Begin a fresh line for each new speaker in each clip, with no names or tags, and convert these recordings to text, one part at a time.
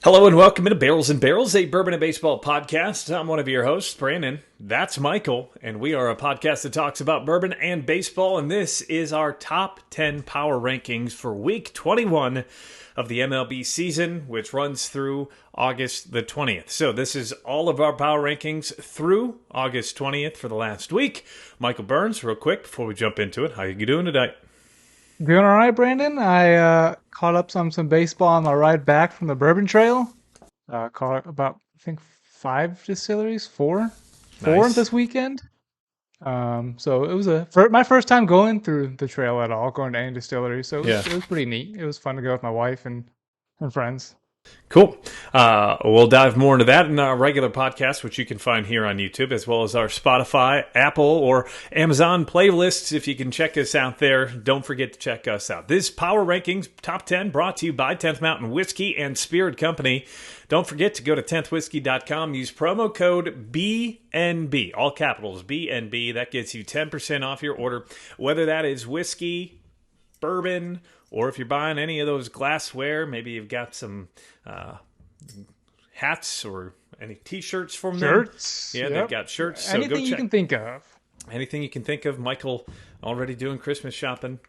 Hello and welcome to Barrels and Barrels, a bourbon and baseball podcast. I'm one of your hosts, Brandon. That's Michael, and we are a podcast that talks about bourbon and baseball, and this is our top 10 power rankings for week 21 of the MLB season, which runs through August the 20th. So this is all of our power rankings through August 20th for the last week. Michael Burns, real quick, before we jump into it, how you doing today?
Doing all right, Brandon. I caught up some baseball on my ride back from the Bourbon Trail. Caught about, I think, 5 distilleries, four
Nice.
this weekend. So it was my first time going through the trail at all, going to any distillery. So it was pretty neat. It was fun to go with my wife and friends.
Cool. We'll dive more into that in our regular podcast, which you can find here on YouTube, as well as our Spotify, Apple, or Amazon playlists. If you can check us out there, don't forget to check us out. This Power Rankings Top 10 brought to you by 10th Mountain Whiskey and Spirit Company. Don't forget to go to 10thwhiskey.com. Use promo code BNB, all capitals, BNB. That gets you 10% off your order, whether that is whiskey, bourbon, or if you're buying any of those glassware, maybe you've got some hats or any T-shirts from them.
Shirts.
Yeah, they've got shirts. So
Anything
go check.
you can think of.
Anything you can think of. Michael already doing Christmas shopping.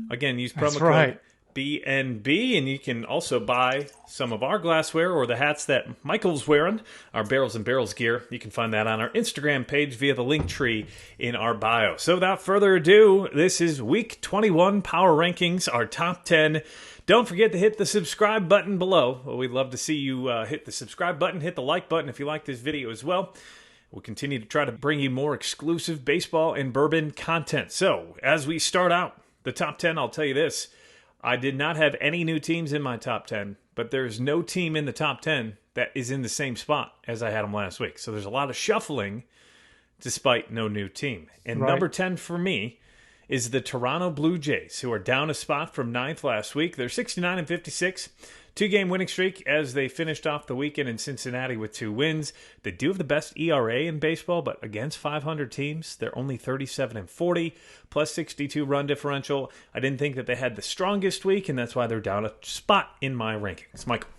Again, use promo
That's
code
right.
BNB, and you can also buy some of our glassware or the hats that Michael's wearing, our Barrels and Barrels gear. You can find that on our Instagram page via the link tree in our bio. So without further ado, this is week 21 Power Rankings, our top 10. Don't forget to hit the subscribe button below. Well, we'd love to see you hit the subscribe button, hit the like button if you like this video as well. We'll continue to try to bring you more exclusive baseball and bourbon content. So as we start out the top 10, I'll tell you this. I did not have any new teams in my top 10, but there's no team in the top 10 that is in the same spot as I had them last week. So there's a lot of shuffling despite no new team. And number 10 for me is the Toronto Blue Jays, who are down a spot from 9th last week. They're 69-56, 2-game winning streak as they finished off the weekend in Cincinnati with 2 wins. They do have the best ERA in baseball, but against 500 teams, they're only 37-40, plus 62 run differential. I didn't think that they had the strongest week, and that's why they're down a spot in my rankings. Michael.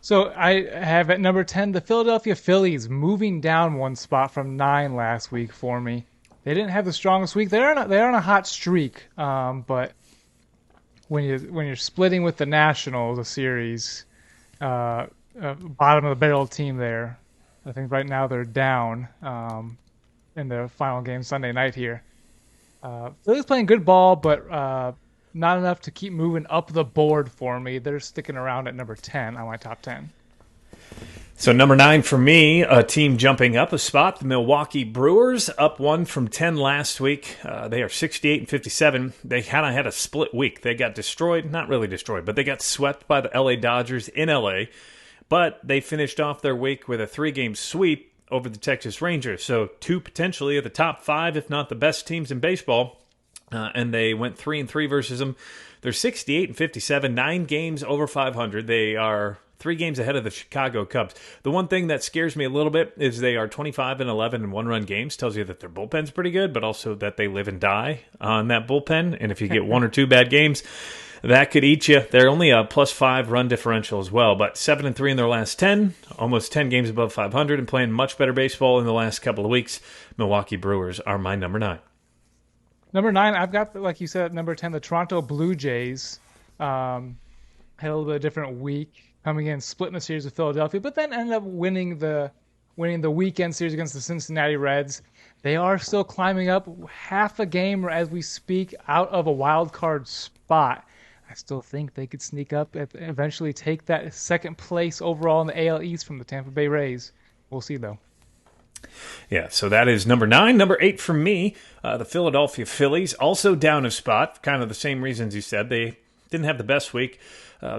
So I have at number 10 the Philadelphia Phillies, moving down 1 spot from 9 last week for me. They didn't have the strongest week. They're on a hot streak, but when you're splitting with the Nationals, a series, bottom of the barrel team there, I think right now they're down in the final game Sunday night here. Phillies playing good ball, but not enough to keep moving up the board for me. They're sticking around at number 10 on my top 10.
So number 9 for me, a team jumping up a spot, the Milwaukee Brewers, up 1 from 10 last week. They are 68-57. They kind of had a split week. They got destroyed, not really destroyed, but they got swept by the LA Dodgers in LA. But they finished off their week with a 3-game sweep over the Texas Rangers. So 2 potentially of the top 5, if not the best teams in baseball. And they went 3-3 versus them. They're 68-57, 9 games over 500. They are 3 games ahead of the Chicago Cubs. The one thing that scares me a little bit is they are 25-11 in one-run games. Tells you that their bullpen's pretty good, but also that they live and die on that bullpen. And if you get 1 or 2 bad games, that could eat you. They're only a +5 run differential as well, but 7-3 in their last 10, almost 10 games above 500, and playing much better baseball in the last couple of weeks. Milwaukee Brewers are my number 9.
Number 9, I've got, like you said, at number 10, the Toronto Blue Jays. Had a little bit of a different week, coming in, splitting the series with Philadelphia, but then ended up winning the weekend series against the Cincinnati Reds. They are still climbing up half a game as we speak out of a wild card spot. I still think they could sneak up and eventually take that second place overall in the AL East from the Tampa Bay Rays. We'll see, though.
Yeah, so that is number 9. Number 8 for me, the Philadelphia Phillies, also down a spot, kind of the same reasons you said. They didn't have the best week,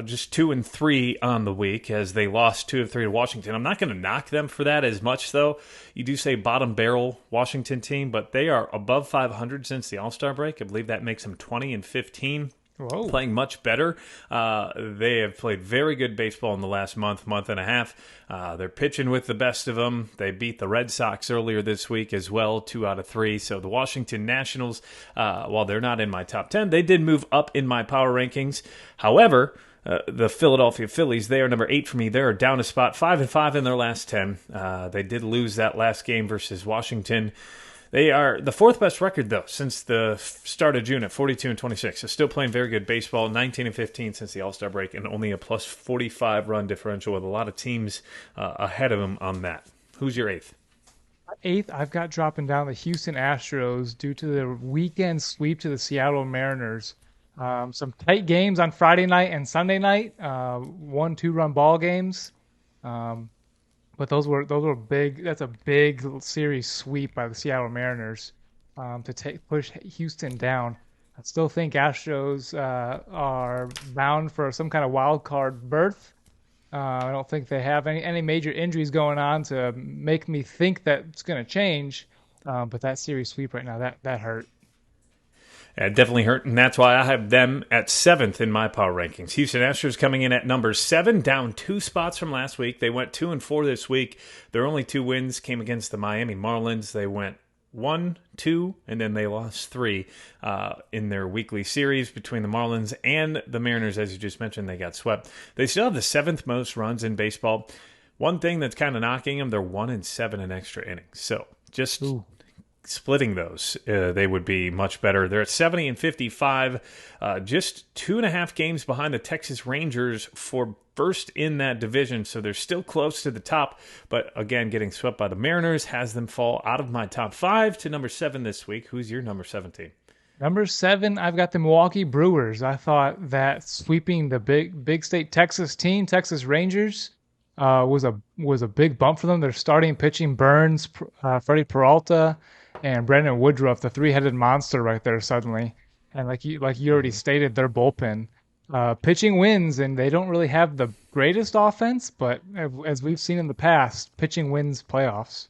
just 2-3 on the week as they lost 2 of 3 to Washington. I'm not going to knock them for that as much, though. You do say bottom barrel Washington team, but they are above 500 since the All-Star break. I believe that makes them 20-15.
Whoa.
Playing much better. They have played very good baseball in the last month and a half. They're pitching with the best of them. They beat the Red Sox earlier this week as well, 2 out of 3. So the Washington Nationals, while they're not in my top 10, they did move up in my power rankings. However, the Philadelphia Phillies. They are number 8 for me. They're down a spot, 5-5 in their last 10. They did lose that last game versus Washington. They are the 4th best record, though, since the start of June at 42-26. So still playing very good baseball, 19-15 since the All-Star break, and only a plus 45 run differential with a lot of teams ahead of them on that. Who's your 8th?
8th, I've got dropping down the Houston Astros due to the weekend sweep to the Seattle Mariners. Some tight games on Friday night and Sunday night, 1-2-run ball games. But those were big. That's a big series sweep by the Seattle Mariners to push Houston down. I still think Astros are bound for some kind of wild card berth. I don't think they have any major injuries going on to make me think that it's going to change. But that series sweep right now, that hurt.
It definitely hurt, and that's why I have them at 7th in my power rankings. Houston Astros coming in at number 7, down 2 spots from last week. They went 2-4 this week. Their only 2 wins came against the Miami Marlins. They went 1-2, and then they lost 3 in their weekly series between the Marlins and the Mariners. As you just mentioned, they got swept. They still have the 7th most runs in baseball. One thing that's kind of knocking them, they're 1-7 in extra innings. So just splitting those, they would be much better. They're at 70-55, just 2.5 games behind the Texas Rangers for first in that division. So they're still close to the top, but again, getting swept by the Mariners has them fall out of my top 5 to number 7 this week. Who's your number 17?
Number 7, I've got the Milwaukee Brewers. I thought that sweeping the big state Texas team, Texas Rangers, was a big bump for them. They're starting pitching Burns, Freddie Peralta, and Brandon Woodruff, the 3-headed monster right there suddenly. And like you already stated, their bullpen. Pitching wins, and they don't really have the greatest offense, but as we've seen in the past, pitching wins playoffs.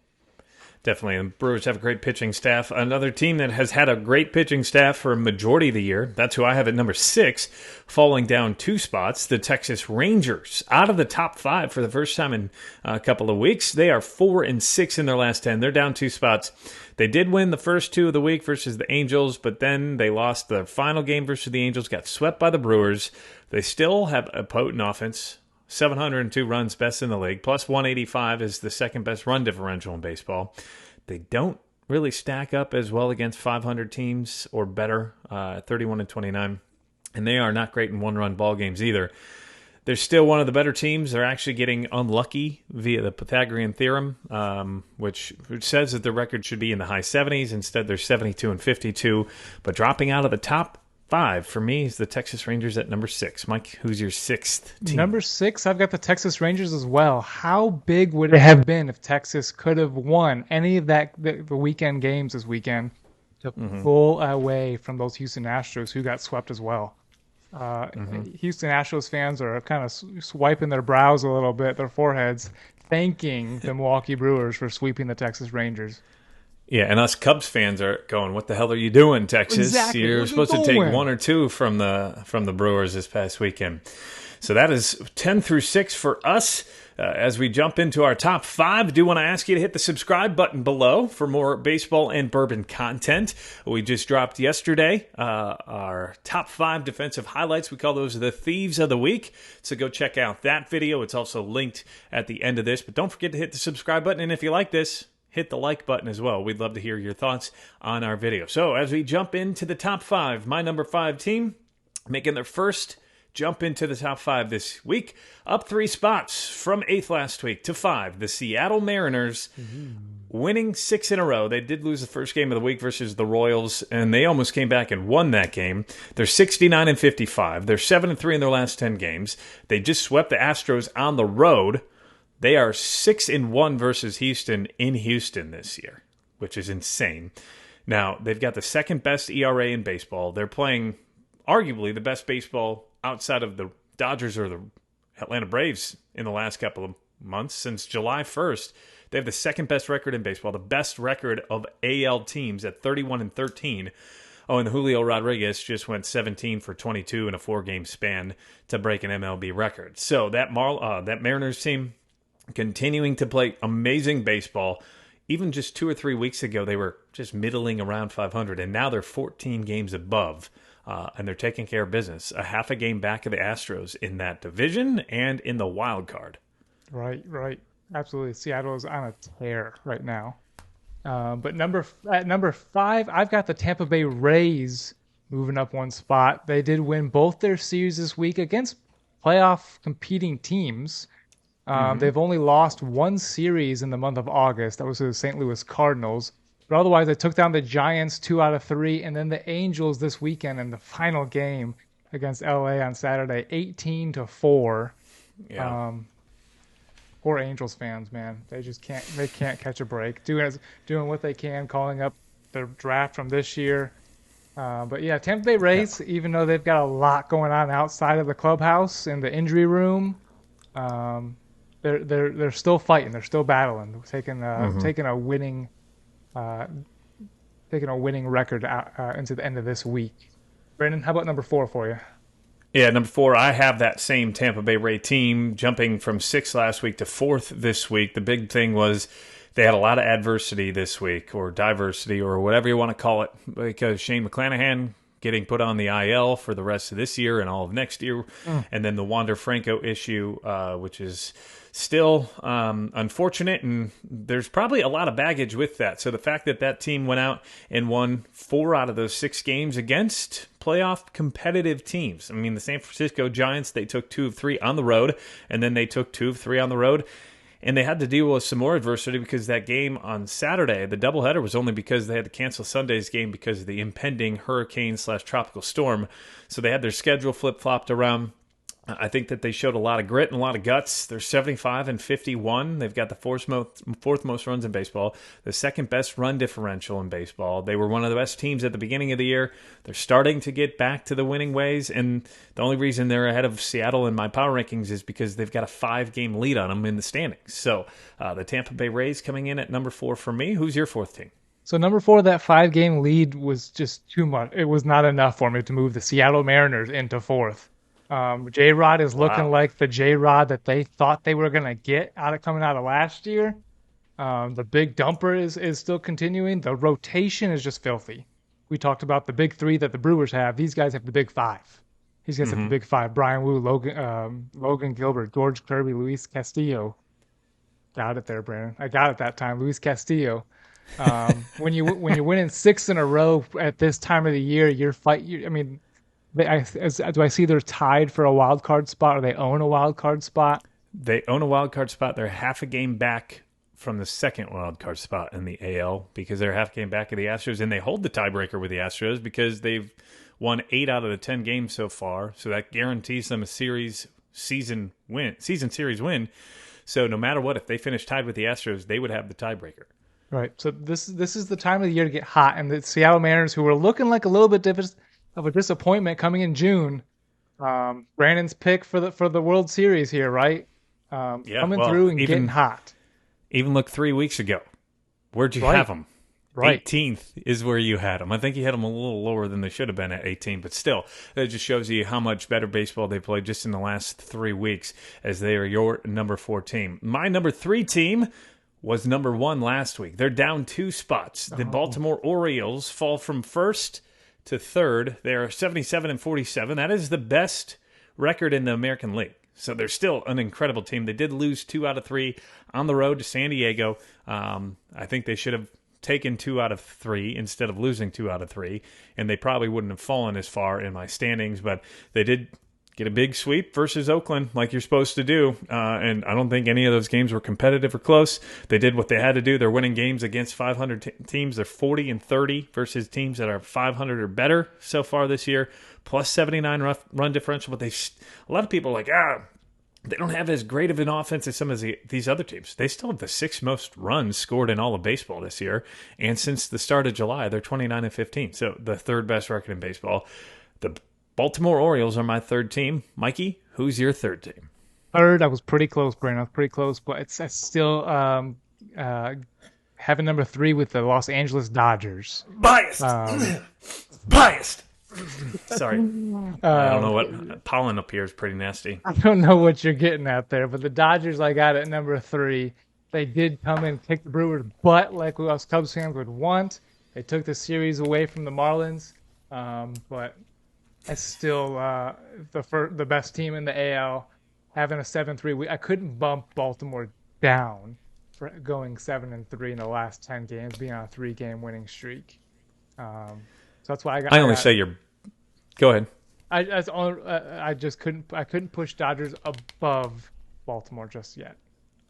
Definitely. The Brewers have a great pitching staff. Another team that has had a great pitching staff for a majority of the year. That's who I have at number 6, falling down 2 spots. The Texas Rangers, out of the top 5 for the first time in a couple of weeks. They are 4-6 in their last 10. They're down 2 spots. They did win the first 2 of the week versus the Angels, but then they lost the final game versus the Angels, got swept by the Brewers. They still have a potent offense. 702 runs, best in the league. Plus 185 is the second best run differential in baseball. They don't really stack up as well against 500 teams or better, 31-29. And they are not great in one-run ball games either. They're still one of the better teams. They're actually getting unlucky via the Pythagorean theorem, which says that the record should be in the high 70s. Instead, they're 72-52. But dropping out of the top 5 for me is the Texas Rangers at number 6. Mike, who's your 6th team?
Number 6, I've got the Texas Rangers as well. How big would it have been if Texas could have won any of the weekend games this weekend to pull away from those Houston Astros who got swept as well? Houston Astros fans are kind of swiping their brows a little bit, their foreheads, thanking the Milwaukee Brewers for sweeping the Texas Rangers.
Yeah, and us Cubs fans are going, "What the hell are you doing, Texas?
Exactly.
You're supposed to take 1 or 2 from the Brewers this past weekend." So that is 10 through 6 for us. As we jump into our top 5, I do want to ask you to hit the subscribe button below for more baseball and bourbon content. We just dropped yesterday our top 5 defensive highlights. We call those the Thieves of the Week. So go check out that video. It's also linked at the end of this. But don't forget to hit the subscribe button. And if you like this, hit the like button as well. We'd love to hear your thoughts on our video. So as we jump into the top 5, my number 5 team making their first jump into the top 5 this week, up 3 spots from 8th last week to 5. The Seattle Mariners winning 6 in a row. They did lose the first game of the week versus the Royals, and they almost came back and won that game. They're 69-55. They're 7-3 in their last 10 games. They just swept the Astros on the road. They are 6-1 versus Houston in Houston this year, which is insane. Now, they've got the second best ERA in baseball. They're playing arguably the best baseball outside of the Dodgers or the Atlanta Braves in the last couple of months. Since July 1st, they have the second best record in baseball, the best record of AL teams at 31-13. Oh, and Julio Rodriguez just went 17 for 22 in a 4-game span to break an MLB record. So that Mariners team continuing to play amazing baseball. Even just 2 or 3 weeks ago, they were just middling around 500, and now they're 14 games above and they're taking care of business. A half a game back of the Astros in that division and in the wild card.
Right. Absolutely. Seattle is on a tear right now. But at number 5, I've got the Tampa Bay Rays moving up one spot. They did win both their series this week against playoff competing teams. They've only lost one series in the month of August. That was to the St. Louis Cardinals. But otherwise, they took down the Giants 2 out of 3, and then the Angels this weekend in the final game against LA on Saturday, 18-4.
Yeah.
Poor Angels fans, man. They just can't catch a break. Doing what they can, calling up their draft from this year. But yeah, Tampa Bay Rays, even though they've got a lot going on outside of the clubhouse in the injury room, they're still fighting. They're still battling, taking a winning record out, into the end of this week. Brandon, how about number 4 for you?
Yeah, number 4, I have that same Tampa Bay Ray team jumping from 6th last week to 4th this week. The big thing was they had a lot of adversity this week, or diversity, or whatever you want to call it, because Shane McClanahan getting put on the IL for the rest of this year and all of next year, and then the Wander Franco issue, which is still unfortunate, and there's probably a lot of baggage with that. So the fact that that team went out and won 4 out of those 6 games against playoff competitive teams. I mean, the San Francisco Giants, they took 2 of 3 on the road, and then they took 2 of 3 on the road. And they had to deal with some more adversity because that game on Saturday, the doubleheader, was only because they had to cancel Sunday's game because of the impending hurricane/tropical storm. So they had their schedule flip-flopped around. I think that they showed a lot of grit and a lot of guts. They're 75-51. They've got the fourth most runs in baseball, the second best run differential in baseball. They were one of the best teams at the beginning of the year. They're starting to get back to the winning ways, and the only reason they're ahead of Seattle in my power rankings is because they've got a 5-game lead on them in the standings. So the Tampa Bay Rays coming in at number 4 for me. Who's your 4th team?
So number 4, that 5-game lead was just too much. It was not enough for me to move the Seattle Mariners into 4th. J-Rod is looking like the J-Rod that they thought they were going to get coming out of last year. The big dumper is still continuing. The rotation is just filthy. We talked about the big 3 that the Brewers have. These guys have the big 5. These guys have the big 5. Brian Wu, Logan Gilbert, George Kirby, Luis Castillo. Got it there, Brandon. I got it that time. Luis Castillo. When you're winning 6 in a row at this time of the year, do I see they're tied for a wild card spot, or they own a wild card spot?
They own a wild card spot. They're half a game back from the second wild card spot in the AL because they're half a game back of the Astros, and they hold the tiebreaker with the Astros because they've won 8 out of the 10 games so far. So that guarantees them a season series win. So no matter what, if they finish tied with the Astros, they would have the tiebreaker.
Right. So this is the time of the year to get hot, and the Seattle Mariners, who were looking like a little bit of a disappointment coming in June. Brandon's pick for the World Series here, right? Coming through and getting hot.
Even look 3 weeks ago. Where'd you have them?
Right.
18th is where you had them. I think you had them a little lower than they should have been at 18, but still, that just shows you how much better baseball they played just in the last 3 weeks, as they are your number 4 team. My number 3 team was number 1 last week. They're down 2 spots. The Baltimore Orioles fall from 1st to 3rd. They're 77-47. That is the best record in the American League. So they're still an incredible team. They did lose 2 out of 3 on the road to San Diego. I think they should have taken 2 out of 3 instead of losing 2 out of 3, and they probably wouldn't have fallen as far in my standings, but they did get a big sweep versus Oakland like you're supposed to do, and I don't think any of those games were competitive or close. They did what they had to do. They're winning games against 500 teams. They're 40-30 versus teams that are 500 or better so far this year, plus 79 run differential, but a lot of people are like, they don't have as great of an offense as some of these other teams. They still have the 6th most runs scored in all of baseball this year, and since the start of July, they're 29-15, so the 3rd best record in baseball. The Baltimore Orioles are my 3rd team. Mikey, who's your 3rd team?
3rd, I was pretty close, Brandon. I was pretty close, but I still having number 3 with the Los Angeles Dodgers.
Biased. Biased. Sorry. I don't know what pollen up here is pretty nasty.
I don't know what you're getting at there, but the Dodgers I got at number 3. They did come in and kick the Brewers' butt like us Cubs fans would want. They took the series away from the Marlins, but That's still the best team in the AL, having a 7-3 week. I couldn't bump Baltimore down for going 7-3 in the last 10 games, being on a 3-game winning streak. So that's why
I only say you're. Go ahead.
I just couldn't push Dodgers above Baltimore just yet.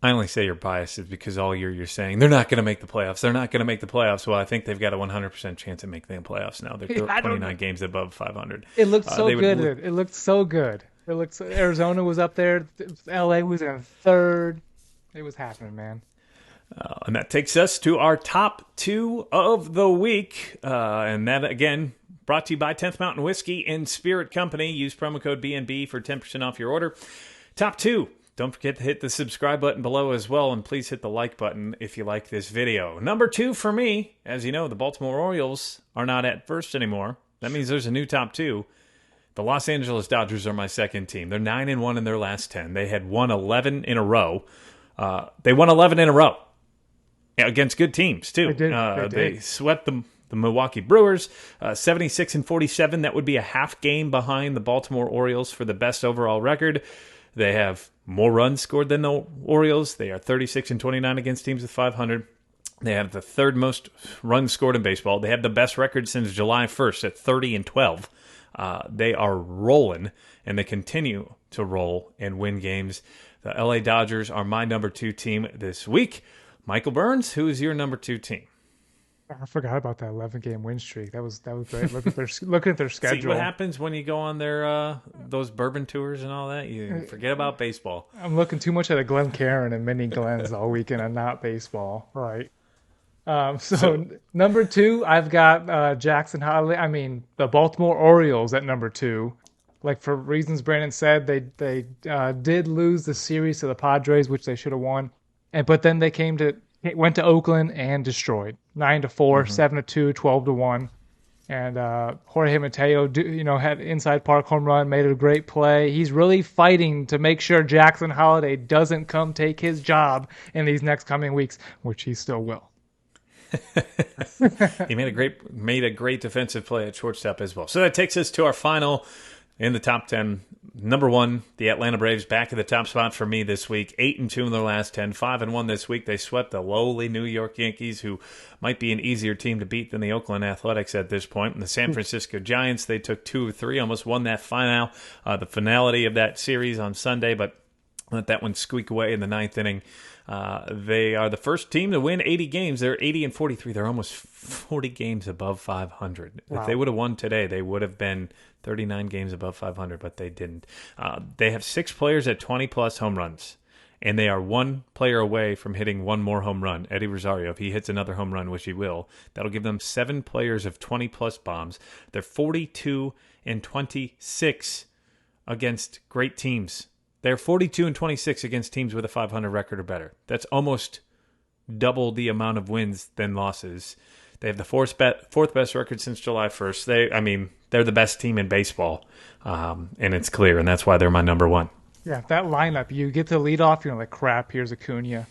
I only say you're biased is because all you're saying they're not going to make the playoffs. They're not going to make the playoffs. Well, I think they've got a 100% chance of making the playoffs now. They're 29 games above 500.
It looked so good. It looked so good. Arizona was up there. LA was in third. It was happening, man.
And that takes us to our top 2 of the week. And that, again, brought to you by 10th Mountain Whiskey and Spirit Company. Use promo code BNB for 10% off your order. Top 2. Don't forget to hit the subscribe button below as well, and please hit the like button if you like this video. Number 2 for me, as you know, the Baltimore Orioles are not at first anymore. That means there's a new top 2. The Los Angeles Dodgers are my second team. They're 9-1 in their last 10. They had won 11 in a row. They won 11 in a row against good teams, too. They swept the Milwaukee Brewers, 76-47. That would be a half game behind the Baltimore Orioles for the best overall record. They have more runs scored than the Orioles. They are 36-29 against teams with 500. They have the third most runs scored in baseball. They have the best record since July 1st at 30-12. They are rolling, and they continue to roll and win games. The LA Dodgers are my number 2 team this week. Michael Burns, who is your number 2 team?
I forgot about that 11-game win streak. That was great. Look at their schedule.
See what happens when you go on their those bourbon tours and all that. You forget about baseball.
I'm looking too much at a Glen Cairn and mini Glens all weekend and not baseball. Right. So number 2, I've got Jackson Holiday. I mean, the Baltimore Orioles at number 2. Like, for reasons Brandon said, they did lose the series to the Padres, which they should have won. But then they went to Oakland and destroyed 9-4, 7-2, 12-1, and Jorge Mateo, had inside park home run, made a great play. He's really fighting to make sure Jackson Holiday doesn't come take his job in these next coming weeks, which he still will.
He made a great defensive play at shortstop as well. So that takes us to our final in the top 10. Number 1, the Atlanta Braves back at the top spot for me this week. 8-2 in their last 10, 5-1 this week. They swept the lowly New York Yankees, who might be an easier team to beat than the Oakland Athletics at this point. And the San Francisco Giants, they took 2 of 3, almost won that the finality of that series on Sunday, but let that one squeak away in the 9th inning. They are the first team to win 80 games. They're 80-43. They're almost 40 games above 500. Wow. If they would have won today, they would have been 39 games above 500, but they didn't. They have 6 players at 20-plus home runs, and they are 1 player away from hitting 1 more home run. Eddie Rosario, if he hits another home run, which he will, that'll give them 7 players of 20-plus bombs. They're 42-26 against great teams. They're 42-26 against teams with a 500 record or better. That's almost double the amount of wins than losses. They have the fourth best record since July 1st. They're the best team in baseball, and it's clear, and that's why they're my number 1.
Yeah, that lineup, you get to lead off, like, crap, here's Acuna.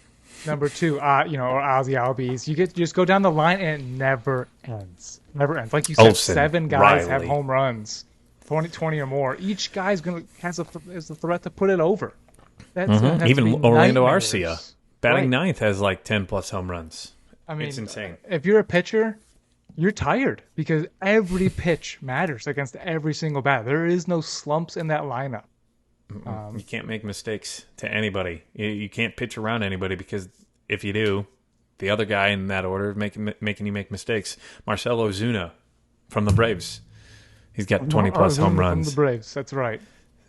Number 2, or Ozzy Albies. You just go down the line, and it never ends. Never ends. Like you said,
Olsen,
7 guys
Riley
have home runs. 20 or more. Each guy's has a threat to put it over.
Even Orlando Arcia, batting 9th, has like 10-plus home runs. It's insane.
If you're a pitcher, you're tired because every pitch matters against every single bat. There is no slumps in that lineup.
You can't make mistakes to anybody. You can't pitch around anybody because if you do, the other guy in that order is making you make mistakes. Marcell Ozuna from the Braves. He's got 20-plus home runs.
From the Braves, that's right.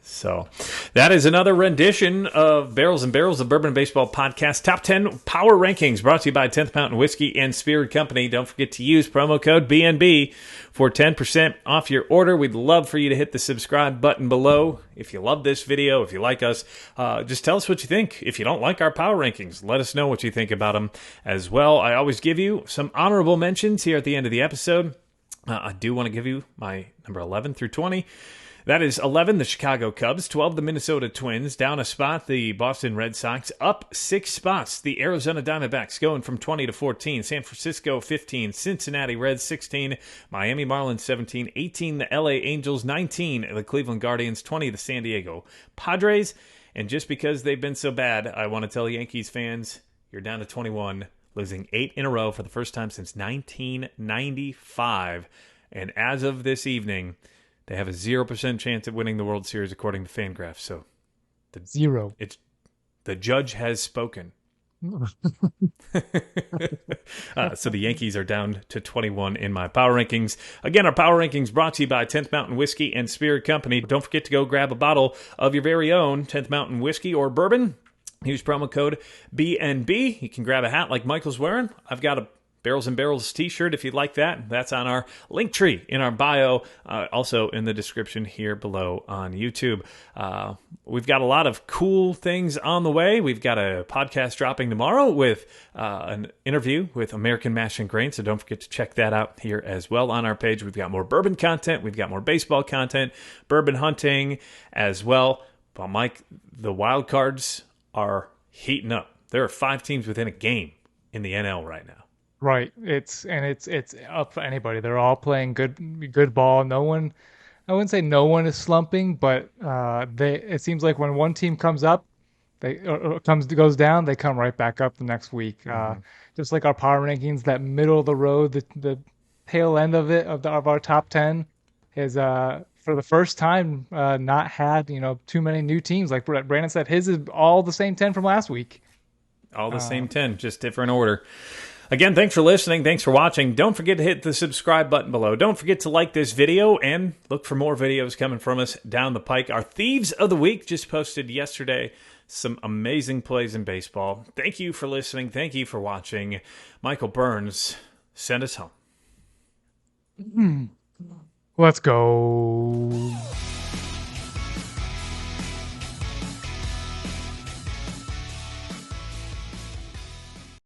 So that is another rendition of Barrels and Barrels, the Bourbon and Baseball Podcast. Top 10 Power Rankings brought to you by 10th Mountain Whiskey and Spirit Company. Don't forget to use promo code BNB for 10% off your order. We'd love for you to hit the subscribe button below. If you love this video, if you like us, just tell us what you think. If you don't like our Power Rankings, let us know what you think about them as well. I always give you some honorable mentions here at the end of the episode. I do want to give you my number 11 through 20. That is 11, the Chicago Cubs, 12, the Minnesota Twins, down a spot, the Boston Red Sox, up 6 spots, the Arizona Diamondbacks going from 20 to 14, San Francisco 15, Cincinnati Reds 16, Miami Marlins 17, 18, the LA Angels 19, the Cleveland Guardians 20, the San Diego Padres, and just because they've been so bad, I want to tell Yankees fans, you're down to 21, losing 8 in a row for the first time since 1995, and as of this evening, they have a 0% chance of winning the World Series according to Fangraphs. So,
Zero.
The judge has spoken. So the Yankees are down to 21 in my power rankings. Again, our power rankings brought to you by 10th Mountain Whiskey and Spirit Company. Don't forget to go grab a bottle of your very own 10th Mountain Whiskey or bourbon. Use promo code BNB. You can grab a hat like Michael's wearing. I've got a Barrels and Barrels t-shirt if you'd like that. That's on our link tree in our bio, also in the description here below on YouTube. We've got a lot of cool things on the way. We've got a podcast dropping tomorrow with an interview with American Mash and Grain, so don't forget to check that out here as well on our page. We've got more bourbon content. We've got more baseball content, bourbon hunting as well. But Mike, the wild cards are heating up. There are 5 teams within a game in the NL right now.
Right. It's up for anybody. They're all playing good ball. No one, I wouldn't say no one is slumping, but it seems like when one team comes up, goes down, they come right back up the next week. Just like our power rankings, that middle of the road, the tail end of it of our top 10 is for the first time not had too many new teams. Like Brandon said, his is all the same 10 from last week.
All the same 10, just different order. Again, thanks for listening. Thanks for watching. Don't forget to hit the subscribe button below. Don't forget to like this video and look for more videos coming from us down the pike. Our Thieves of the Week just posted yesterday. Some amazing plays in baseball. Thank you for listening. Thank you for watching. Michael Burns, send us home.
Let's go.